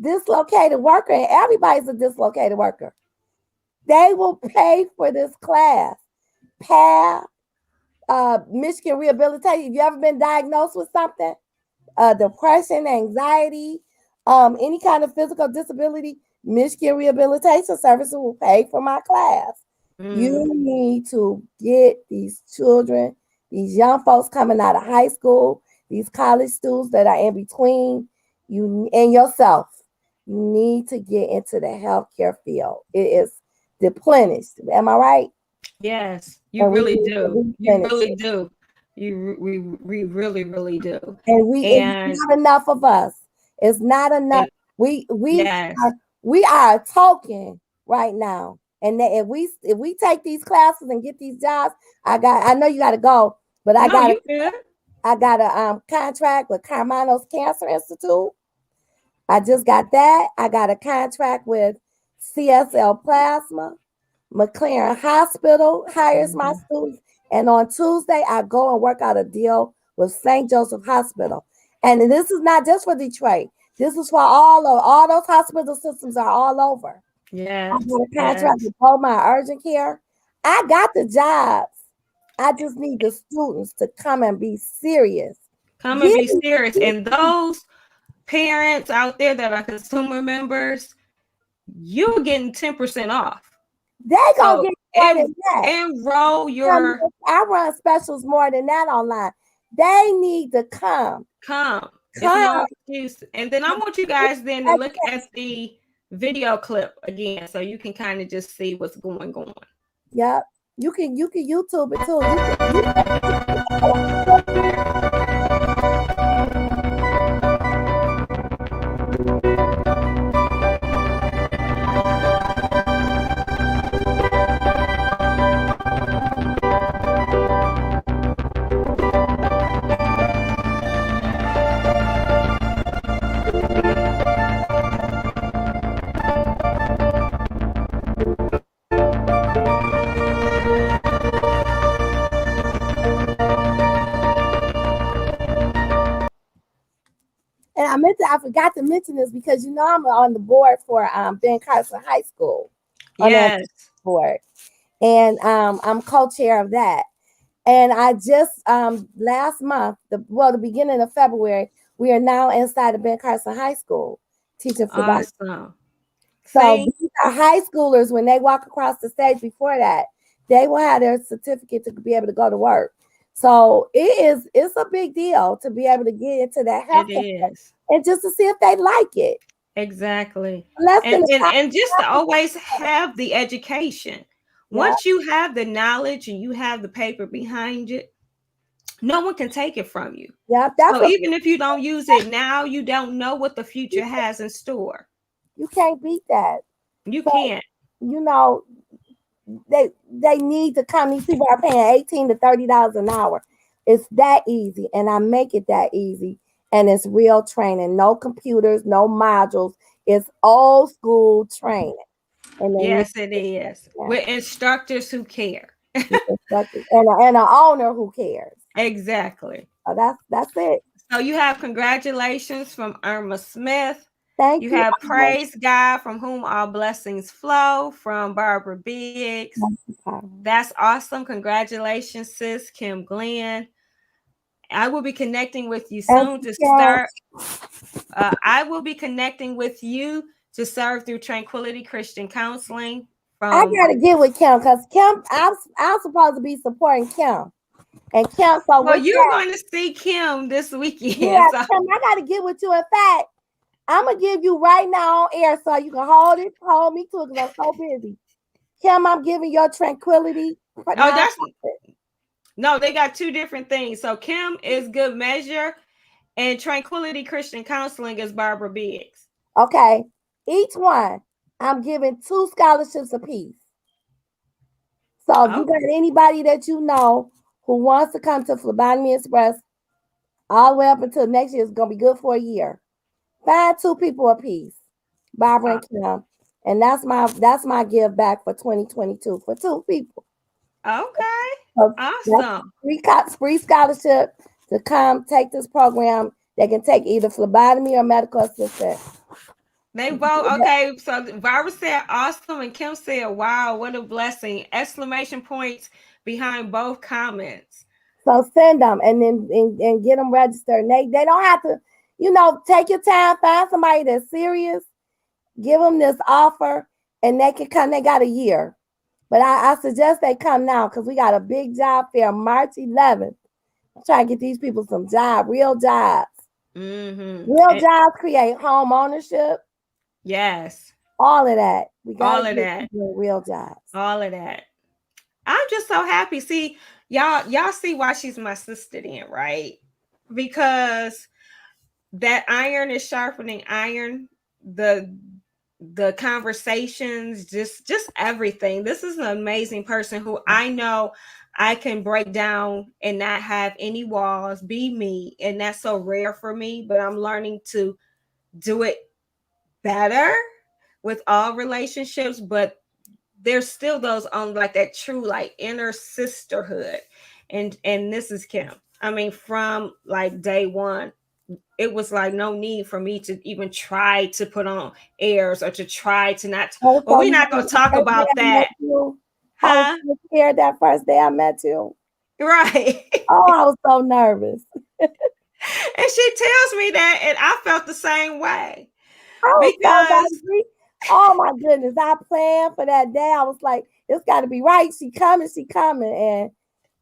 dislocated worker, and everybody's a dislocated worker. They will pay for this class. PAL, Michigan Rehabilitation. Have you ever been diagnosed with something? Depression, anxiety, any kind of physical disability, Michigan Rehabilitation Services will pay for my class. You need to get these children, these young folks coming out of high school, these college students that are in between, you and yourself. You need to get into the healthcare field. It is deplenished. Am I right? Yes, you really do. You really do. We really, really do. And it's not enough of us. It's not enough. We are a token right now. And that if we take these classes and get these jobs, I know you gotta go, but I got a contract with Carmano's Cancer Institute. I just got that. I got a contract with CSL Plasma. McLaren Hospital hires my students. And on Tuesday, I go and work out a deal with St. Joseph Hospital. And this is not just for Detroit. This is for all those hospital systems are all over. Yeah. I got a contract with my urgent care. I got the jobs. I just need the students to come and be serious. Come and be serious. And those parents out there that are consumer members, you're getting 10% off. They gonna get more than that. Enroll your. I run specials more than that online. They need to come. It's no excuse. And then I want you guys then to look at the video clip again, so you can kind of just see what's going on. Yep. You can YouTube it too. And I forgot to mention this because I'm on the board for Ben Carson High School. Yes. Board. And I'm co-chair of that. And I just last month, the beginning of February, we are now inside of Ben Carson High School teaching phlebotomy. Awesome. So these are high schoolers. When they walk across the stage before that, they will have their certificate to be able to go to work. So it's a big deal to be able to get into that health and just to see if they like it. Exactly. And just to always have the education. Once you have the knowledge and you have the paper behind it, no one can take it from you. Yeah, so even if you don't use it now, you don't know what the future has in store. You can't beat that. You can't. they need to come. These people are paying $18 to $30 an hour. It's that easy, and I make it that easy. And it's real training, no computers, no modules. It's old school training, and they need Yes, it is. yeah, With instructors who care. and an owner who cares. Exactly. So that's it. So you have congratulations from Irma Smith. Thank You you. have praise God from whom all blessings flow from Barbara Biggs. Thank you, Carla. That's awesome. Congratulations, sis Kim Glenn. I will be connecting with you Thank soon you, to Kim. start. I will be connecting with you to serve through Tranquility Christian Counseling I from. gotta get with Kim because Kim, I'm supposed to be supporting Kim, and Kim. So Well, with you're that, going to see Kim this weekend. yeah, So Kim, I gotta get with you. In fact, I'm gonna give you right now on air so you can hold me to it because I'm so busy. Kim, I'm giving your Tranquility oh, that's nonprofit. no, they got two different things. So Kim is Good Measure and Tranquility Christian Counseling is Barbara Biggs. Okay, each one, I'm giving 2 scholarships apiece. So if you Oh, got anybody that you know who wants to come to Phlebotomy Express all the way up until next year, it's gonna be good for a year. Find 2 people apiece, Barbara uh, and Kim, and that's my give back for 2022 for 2 people. okay. So that's Awesome. free scholarship to come take this program. They can take either phlebotomy or medical assistant. They both okay. So Barbara said awesome and Kim said wow, what a blessing. Exclamation points behind both comments. So send them and get them registered. And they don't have to, take your time, find somebody that's serious, give them this offer, and they can come. They got a year. But I suggest they come now because we got a big job fair March 11th. I'm trying to get these people some job, real jobs. Mm-hmm. Real jobs create home ownership, Yes. all of that. We got to All of get that. people real jobs. All of that. I'm just so happy. See, y'all see why she's my sister then, right? Because that iron is sharpening iron. The conversations, just everything. This is an amazing person who I know I can break down and not have any walls, be me. And that's so rare for me, but I'm learning to do it better with all relationships, but there's still those on like that true like inner sisterhood. And this is Kim. I mean, from like day one, it was like no need for me to even try to put on airs or to try to not. I was Well, so we're not nervous gonna the talk first day about I met that, you. I was huh? so scared that first day I met you. Right. Oh, I was so nervous. And she tells me that, and I felt the same way I was so because nervous. Oh my goodness. I planned for that day. I was like, it's gotta be right. She coming, she coming. And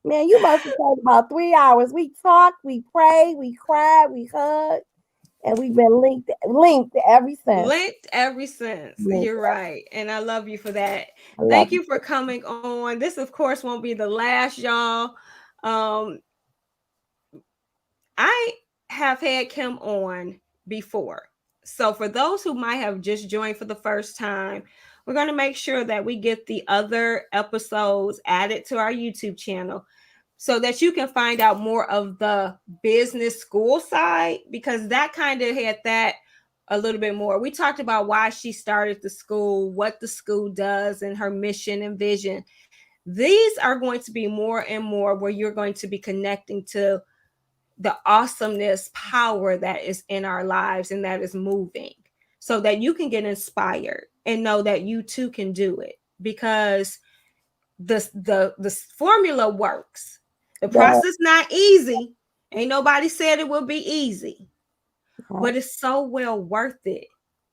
man, you must have stayed about 3 hours. We talked, we prayed, we cried, we hugged, and we've been linked ever since. linked ever since. Linked. You're right. And I love you for that. I love Thank you. you for coming on. This, of course, won't be the last, y'all. Um, I have had Kim on before. So for those who might have just joined for the first time, we're going to make sure that we get the other episodes added to our YouTube channel so that you can find out more of the business school side, because that kind of had that a little bit more. We talked about why she started the school, what the school does, and her mission and vision. These are going to be more and more where you're going to be connecting to the awesomeness, power that is in our lives and that is moving, so that you can get inspired and know that you too can do it, because the formula works. The The, process not easy. Ain't nobody said it will be easy, but it's so well worth it.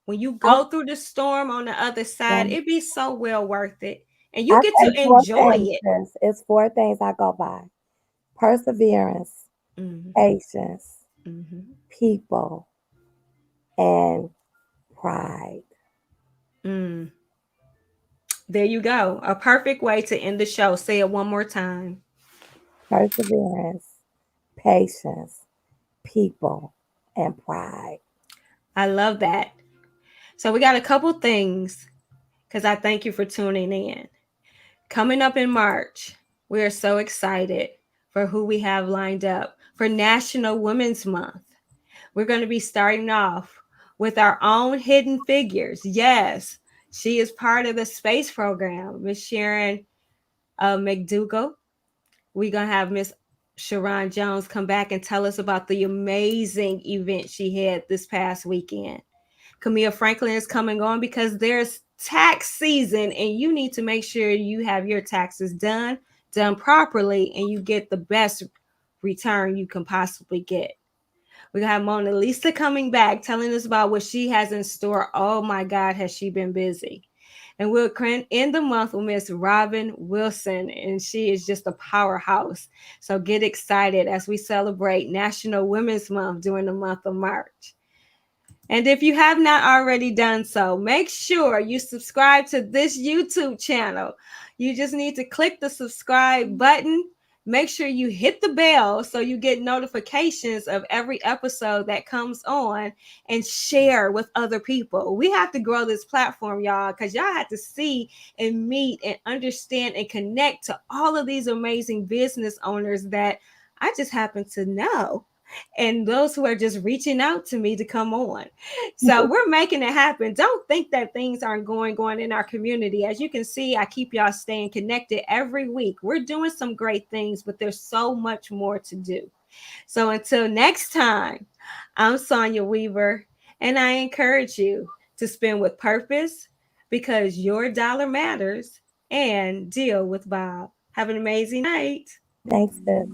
When you I, go through the storm on the other side, it be so well worth it. And you I get say to four enjoy things, it. sis. It's 4 things I go by: perseverance, Mm-hmm. patience, Mm-hmm. people, and pride. Mm. There you go. A perfect way to end the show. Say it one more time. Perseverance, patience, people, and pride. I love that. So we got a couple things, because I thank you for tuning in. Coming up in March, we are so excited for who we have lined up for National Women's Month. We're going to be starting off with our own Hidden Figures. Yes, she is part of the space program, Miss Sharon McDougall. We're going to have Miss Sharon Jones come back and tell us about the amazing event she had this past weekend. Camille Franklin is coming on because there's tax season and you need to make sure you have your taxes done properly, and you get the best return you can possibly get. We have Mona Lisa coming back, telling us about what she has in store. Oh my God, has she been busy? And we'll end the month with Miss Robin Wilson, and she is just a powerhouse. So get excited as we celebrate National Women's Month during the month of March. And if you have not already done so, make sure you subscribe to this YouTube channel. You just need to click the subscribe button. Make sure you hit the bell so you get notifications of every episode that comes on, and share with other people. We have to grow this platform, y'all, because y'all have to see and meet and understand and connect to all of these amazing business owners that I just happen to know, and those who are just reaching out to me to come on. So we're making it happen. Don't think that things aren't going in our community. As you can see, I keep y'all staying connected every week. We're doing some great things, but there's so much more to do. So until next time, I'm Sonia Weaver, and I encourage you to spend with purpose, because your dollar matters, and deal with Bob. Have an amazing night. Thanks, Steph.